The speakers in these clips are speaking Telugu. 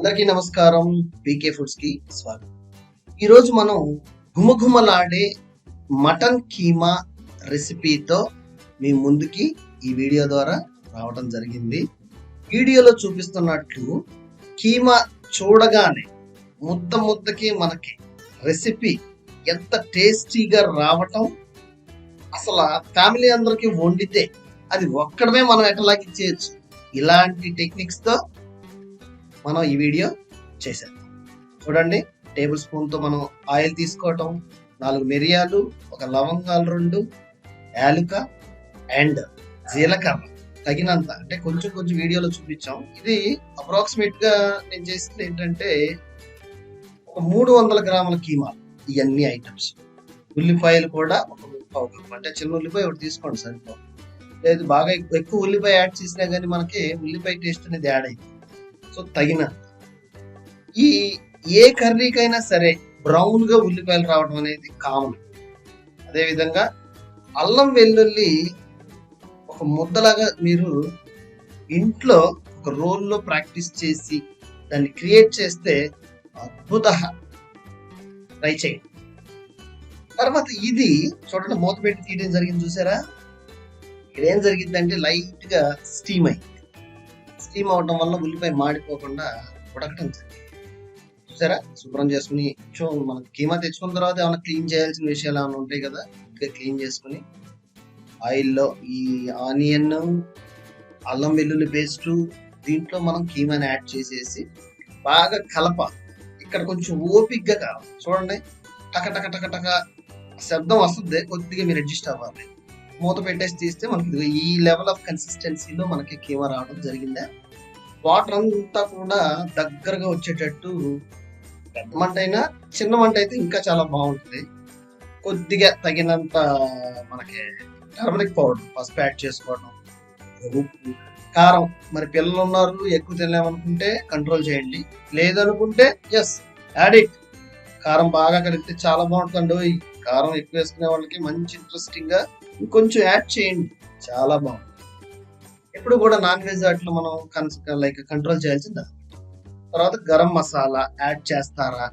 అందరికీ నమస్కారం. పీకే ఫుడ్స్ కి స్వాగతం. ఈరోజు మనం గుమగుమలాడే మటన్ కీమా రెసిపీతో మీ ముందుకి ఈ వీడియో ద్వారా రావడం జరిగింది. వీడియోలో చూపిస్తున్నట్లు కీమా చూడగానే ముద్దకి మనకి రెసిపీ ఎంత టేస్టీగా రావటం, అసలు ఫ్యామిలీ అందరికి వండితే అది ఒక్కడమే మనం ఎట్లాగిచ్చేయచ్చు. ఇలాంటి టెక్నిక్స్ తో మనం ఈ వీడియో చేసాం. చూడండి, టేబుల్ స్పూన్ తో మనం ఆయిల్ తీసుకోవటం, 4 మిరియాలు, 1 లవంగాలు, 2 యాలుక అండ్ జీలకర్ర తగినంత, అంటే కొంచెం వీడియోలో చూపించాం. ఇది అప్రాక్సిమేట్ గా నేను చేసింది ఏంటంటే ఒక 300 గ్రాముల కీమా. ఇవన్నీ ఐటమ్స్, ఉల్లిపాయలు కూడా ఒక కప్పు, అంటే చిన్న ఉల్లిపాయ ఒకటి తీసుకోండి సరిపో. లేదు బాగా ఎక్కువ ఉల్లిపాయ యాడ్ చేసినా కానీ మనకి ఉల్లిపాయ టేస్ట్ అనేది యాడ్ అయింది. సో తగిన ఈ ఏ కర్రీకైనా సరే బ్రౌన్ గా ఉల్లిపాయలు రావడం అనేది కామన్. అదే విధంగా అల్లం వెల్లుల్లి ఒక ముద్దలాగా మీరు ఇంట్లో ఒక రోల్లో ప్రాక్టీస్ చేసి దాన్ని క్రియేట్ చేస్తే అద్భుత. ట్రై చేయండి. తర్వాత ఇది చూడండి, మూత పెట్టి తీయడం జరిగింది చూసారా. ఇక్కడ ఏం జరిగిందంటే లైట్ గా స్టీమ్ అయింది. స్టీమ్ అవడం వల్ల ఉల్లిపాయ మాడిపోకుండా ఉడకటం జరిగింది. చూసారా, శుభ్రం చేసుకుని మనం కీమా తెచ్చుకున్న తర్వాత ఏమైనా క్లీన్ చేయాల్సిన విషయాలు ఏమైనా ఉంటాయి కదా, ఇంకా క్లీన్ చేసుకుని ఆయిల్లో ఈ ఆనియన్, అల్లం వెల్లుల్లి పేస్ట్, దీంట్లో మనం కీమాని యాడ్ చేసేసి బాగా కలపాలి. ఇక్కడ కొంచెం ఓపిక్గా కావాలి. చూడండి, టక టక టక టక శబ్దం వస్తుంది, కొద్దిగా మీరు అడ్జస్ట్ అవ్వాలి. మూత పెట్టేసి తీస్తే మనకి ఈ లెవెల్ ఆఫ్ కన్సిస్టెన్సీలో మనకి కీమా రావడం జరిగిందా. వాటర్ అంతా కూడా దగ్గరగా వచ్చేటట్టు, పెద్ద మంట అయినా చిన్న మంట అయితే ఇంకా చాలా బాగుంటుంది. కొద్దిగా తగినంత మనకి టర్మరిక్ పౌడర్, పసుపు యాడ్ చేసుకోవడం, ఉప్పు, కారం. మరి పిల్లలు ఉన్నారు, ఎక్కువ తినలేమనుకుంటే కంట్రోల్ చేయండి, లేదనుకుంటే ఎస్ యాడ్ ఇట్. కారం బాగా కలిపితే చాలా బాగుంటుందండి. కారం ఎక్కువ వేసుకునే వాళ్ళకి మంచి ఇంట్రెస్టింగ్ గా ఇంకొంచెం యాడ్ చేయండి, చాలా బాగుంటుంది. ఎప్పుడు కూడా నాన్ వెజ్ అట్లా మనం కంట్రోల్ చేయాల్సింది. తర్వాత గరం మసాలా యాడ్ చేస్తారా.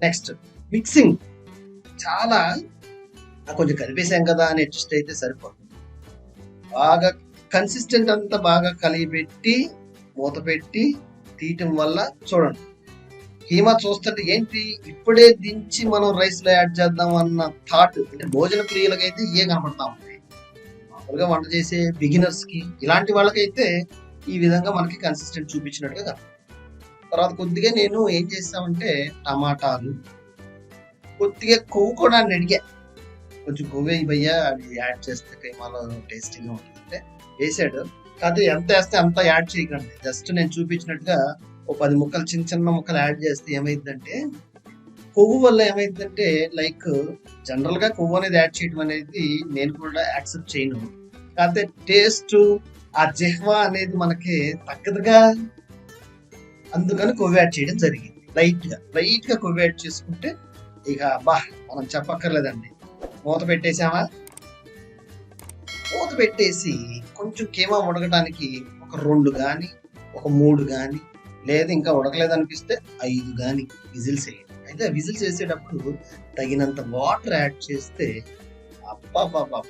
నెక్స్ట్ మిక్సింగ్, చాలా కొంచెం కలిపేసాం కదా అని అడ్జస్ట్ అయితే సరిపోతుంది. బాగా కన్సిస్టెంట్ అంతా బాగా కలిపెట్టి మూత పెట్టి తీయటం వల్ల చూడండి, కీమా చూస్తుంటే ఏంటి ఇప్పుడే దించి మనం రైస్ లో యాడ్ చేద్దాం అన్న థాట్. అంటే భోజన ప్రియులకైతే ఇవే కనపడతా ఉంటాయి. మామూలుగా వంట చేసే బిగినర్స్ కి, ఇలాంటి వాళ్ళకైతే ఈ విధంగా మనకి కన్సిస్టెంట్ చూపించినట్టుగా కనపడుతుంది. తర్వాత కొద్దిగా నేను ఏం చేస్తామంటే టమాటాలు, కొద్దిగా కొవ్వు కూడా అడిగా, కొంచెం కొవ్వే భయ్యా అది యాడ్ చేస్తే కీమాలో టేస్టీగా ఉంటుంది. వేసాడు, కాదు ఎంత వేస్తే అంత యాడ్ చేయకండి. జస్ట్ నేను చూపించినట్టుగా ఓ 10 ముక్కలు, చిన్న ముక్కలు యాడ్ చేస్తే ఏమైందంటే, కొవ్వు వల్ల ఏమైందంటే, లైక్ జనరల్ గా కొవ్వు అనేది యాడ్ చేయడం అనేది నేను కూడా యాక్సెప్ట్ చేయను. కాకపోతే టేస్ట్, ఆ జిహ్వా అనేది మనకి తగ్గదుగా, అందుకని కొవ్వు యాడ్ చేయడం జరిగింది. లైట్ గా కొవ్వు యాడ్ చేసుకుంటే ఇక మనం చెప్పక్కర్లేదండి. మూత పెట్టేసామా, మూత పెట్టేసి కొంచెం కీమా ఉడకడానికి ఒక 2 గాని, ఒక 3 గాని, లేదు ఇంకా ఉడకలేదు అనిపిస్తే 5 గాని విజిల్స్ వేయండి. అయితే విజిల్స్ వేసేటప్పుడు తగినంత వాటర్ యాడ్ చేస్తే అబ్బా.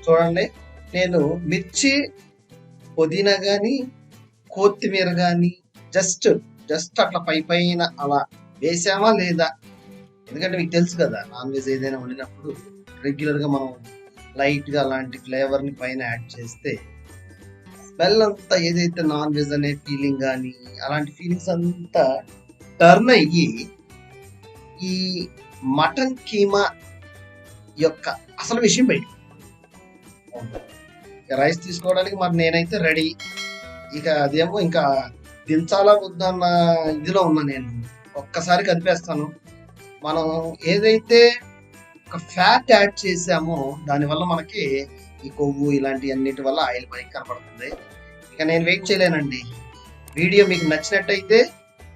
చూడండి, నేను మిర్చి, పుదీనా గాని, కొత్తిమీర గాని జస్ట్ అట్లా పైన అలా వేసామా లేదా. ఎందుకంటే మీకు తెలుసు కదా, నాన్ వెజ్ ఏదైనా వండినప్పుడు రెగ్యులర్ గా మనం లైట్ గా అలాంటి ఫ్లేవర్ ని పైన యాడ్ చేస్తే స్మెల్ అంతా ఏదైతే నాన్ వెజ్ అనే ఫీలింగ్ కానీ అలాంటి ఫీలింగ్స్ అంతా టర్న్ అయ్యి ఈ మటన్ కీమా యొక్క అసలు విషయం బయట. రైస్ తీసుకోవడానికి మరి నేనైతే రెడీ. ఇక అదేమో ఇంకా దించాలా వద్దన్న ఇదిలో ఉన్నా. నేను ఒక్కసారి కదిపేస్తాను. మనం ఏదైతే ఒక ఫ్యాట్ యాడ్ చేసామో దానివల్ల మనకి ఈ కొవ్వు ఇలాంటి అన్నిటి వల్ల ఆయిల్ పైకి కనపడుతుంది. ఇక నేను వెయిట్ చేయలేనండి. వీడియో మీకు నచ్చినట్టయితే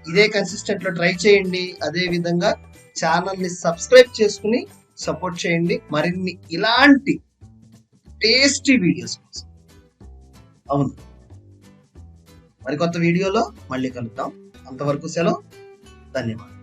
ఇదే కన్సిస్టెంట్ లో ట్రై చేయండి. అదే విధంగా ఛానల్ ని సబ్స్క్రైబ్ చేసుకుని సపోర్ట్ చేయండి మరిన్ని ఇలాంటి టేస్టీ వీడియోస్ కోసం. అవును, మరికొత్త వీడియోలో మళ్ళీ కలుద్దాం. అంతవరకు సెలవు. ధన్యవాదాలు.